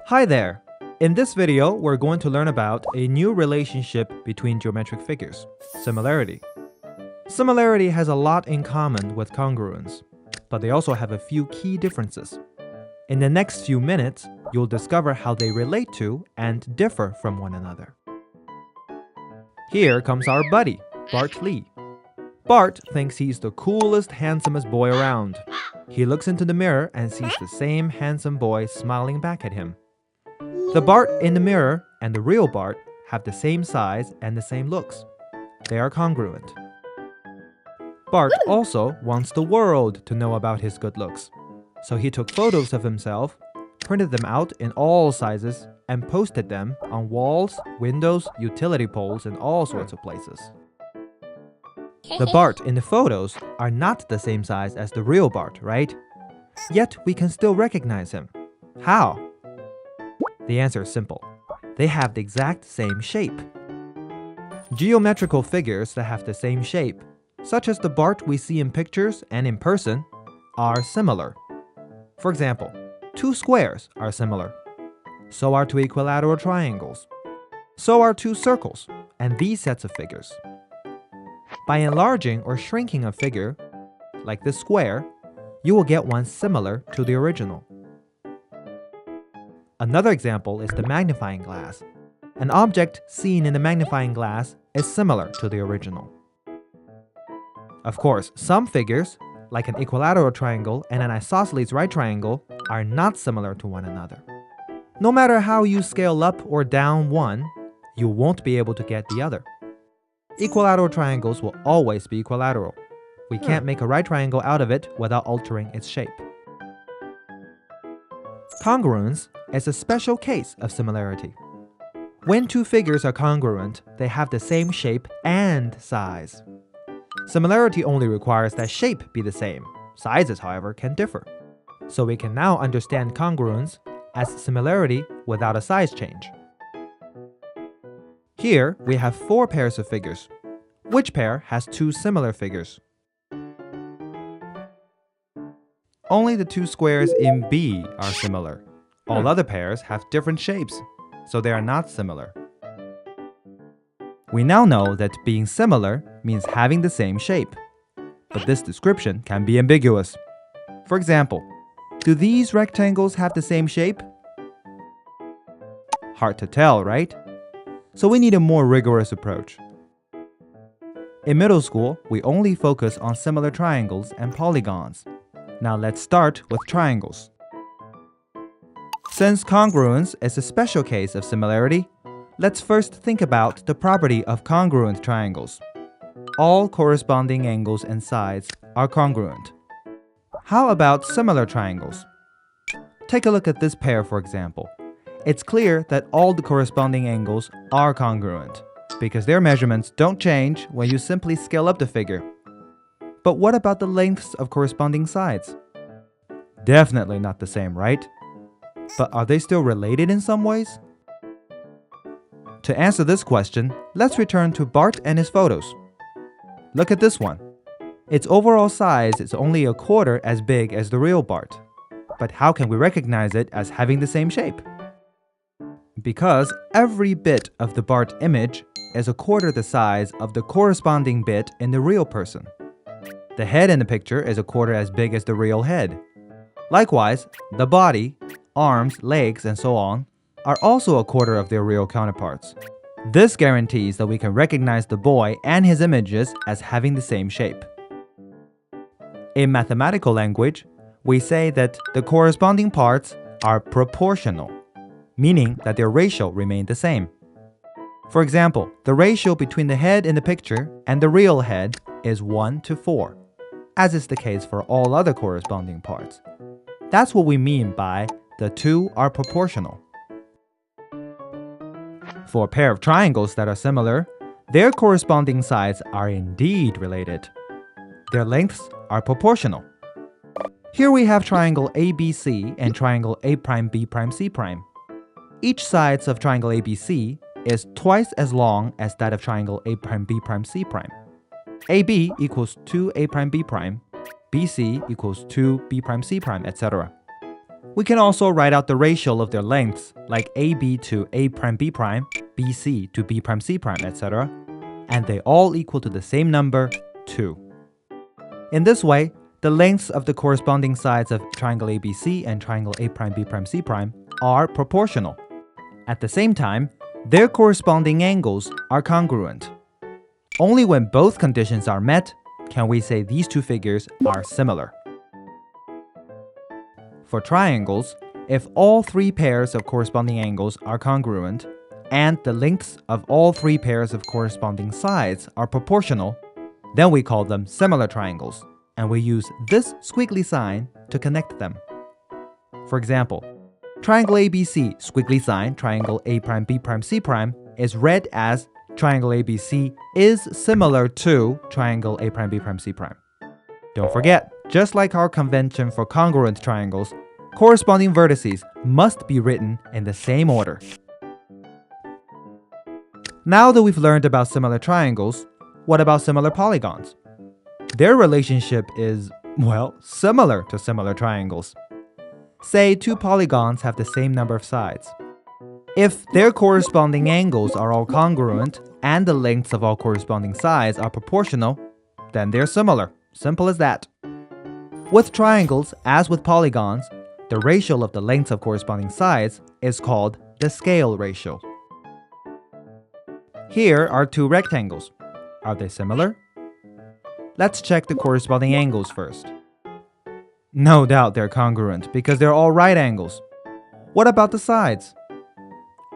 Hi there! In this video, we're going to learn about a new relationship between geometric figures, similarity. Similarity has a lot in common with congruence, but they also have a few key differences. In the next few minutes, you'll discover how they relate to and differ from one another. Here comes our buddy, Bart Lee. Bart thinks he's the coolest, handsomest boy around. He looks into the mirror and sees the same handsome boy smiling back at him. The Bart in the mirror and the real Bart have the same size and the same looks. They are congruent. Bart also wants the world to know about his good looks. So he took photos of himself, printed them out in all sizes, and posted them on walls, windows, utility poles, and all sorts of places. The Bart in the photos are not the same size as the real Bart, right? Yet we can still recognize him. How? The answer is simple. They have the exact same shape. Geometrical figures that have the same shape, such as the Bart we see in pictures and in person, are similar. For example, two squares are similar. So are two equilateral triangles. So are two circles, and these sets of figures. By enlarging or shrinking a figure, like this square, you will get one similar to the original. Another example is the magnifying glass. An object seen in the magnifying glass is similar to the original. Of course, some figures, like an equilateral triangle and an isosceles right triangle, are not similar to one another. No matter how you scale up or down one, you won't be able to get the other. Equilateral triangles will always be equilateral. We can't make a right triangle out of it without altering its shape. Congruence is a special case of similarity. When two figures are congruent, they have the same shape and size. Similarity only requires that shape be the same. Sizes, however, can differ. So we can now understand congruence as similarity without a size change. Here, we have four pairs of figures. Which pair has two similar figures? Only the two squares in B are similar. All other pairs have different shapes, so they are not similar. We now know that being similar means having the same shape. But this description can be ambiguous. For example, do these rectangles have the same shape? Hard to tell, right? So we need a more rigorous approach. In middle school, we only focus on similar triangles and polygons. Now let's start with triangles. Since congruence is a special case of similarity, let's first think about the property of congruent triangles. All corresponding angles and sides are congruent. How about similar triangles? Take a look at this pair, for example. It's clear that all the corresponding angles are congruent, because their measurements don't change when you simply scale up the figure. But what about the lengths of corresponding sides? Definitely not the same, right? But are they still related in some ways? To answer this question, let's return to Bart and his photos. Look at this one. Its overall size is only a quarter as big as the real Bart. But how can we recognize it as having the same shape? Because every bit of the Bart image is a quarter the size of the corresponding bit in the real person. The head in the picture is a quarter as big as the real head. Likewise, the body, arms, legs, and so on are also a quarter of their real counterparts. This guarantees that we can recognize the boy and his images as having the same shape. In mathematical language, we say that the corresponding parts are proportional, meaning that their ratio remains the same. For example, the ratio between the head in the picture and the real head is 1 to 4, as is the case for all other corresponding parts. That's what we mean by the two are proportional. For a pair of triangles that are similar, their corresponding sides are indeed related. Their lengths are proportional. Here we have triangle ABC and triangle A'B'C'. Each side of triangle ABC is twice as long as that of triangle A'B'C'. AB equals 2A'B', BC equals 2B'C', etc. We can also write out the ratio of their lengths, like AB to A prime B prime, BC to B prime C prime, etc. And they all equal to the same number, 2. In this way, the lengths of the corresponding sides of triangle ABC and triangle A prime B prime C prime are proportional. At the same time, their corresponding angles are congruent. Only when both conditions are met can we say these two figures are similar. For triangles, if all 3 pairs of corresponding angles are congruent and the lengths of all 3 pairs of corresponding sides are proportional, then we call them similar triangles, and we use this squiggly sign to connect them. For example, triangle ABC squiggly sign triangle A prime B prime C prime is read as triangle ABC is similar to triangle A prime B prime C prime. Don't forget, just like our convention for congruent triangles, corresponding vertices must be written in the same order. Now that we've learned about similar triangles, what about similar polygons? Their relationship is, well, similar to similar triangles. Say 2 polygons have the same number of sides. If their corresponding angles are all congruent and the lengths of all corresponding sides are proportional, then they're similar. Simple as that. With triangles, as with polygons, the ratio of the lengths of corresponding sides is called the scale ratio. Here are 2 rectangles. Are they similar? Let's check the corresponding angles first. No doubt they're congruent because they're all right angles. What about the sides?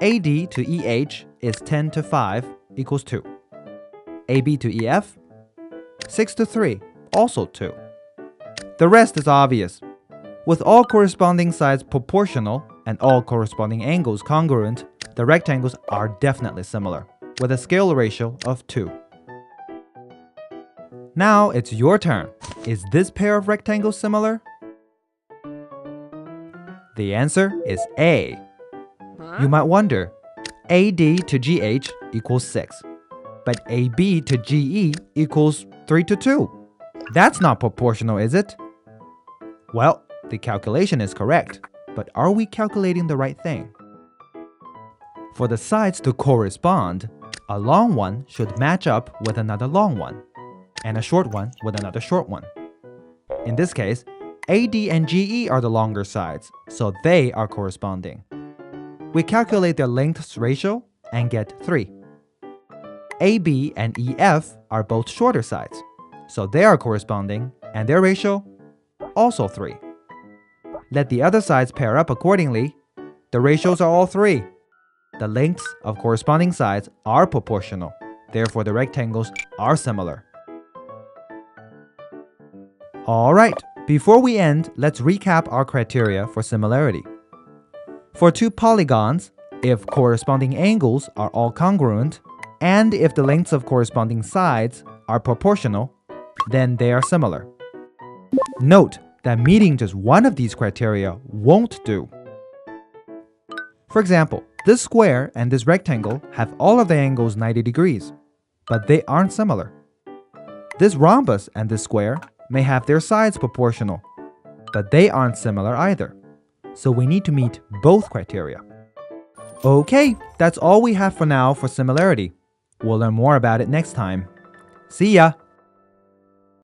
AD to EH is 10 to 5 equals 2. AB to EF, 6 to 3, also 2. The rest is obvious. With all corresponding sides proportional and all corresponding angles congruent, the rectangles are definitely similar, with a scale ratio of 2. Now it's your turn. Is this pair of rectangles similar? The answer is A. You might wonder, AD to GH equals 6, but AB to GE equals 3 to 2. That's not proportional, is it? Well, the calculation is correct, but are we calculating the right thing? For the sides to correspond, a long one should match up with another long one, and a short one with another short one. In this case, AD and GE are the longer sides, so they are corresponding. We calculate their lengths ratio and get 3. AB and EF are both shorter sides, so they are corresponding, and their ratio, also 3. Let the other sides pair up accordingly. The ratios are all 3. The lengths of corresponding sides are proportional, therefore the rectangles are similar. Alright, before we end, let's recap our criteria for similarity. For 2 polygons, if corresponding angles are all congruent, and if the lengths of corresponding sides are proportional, then they are similar. Note that meeting just one of these criteria won't do. For example, this square and this rectangle have all of the angles 90 degrees, but they aren't similar. This rhombus and this square may have their sides proportional, but they aren't similar either. So we need to meet both criteria. Okay, that's all we have for now for similarity. We'll learn more about it next time. See ya!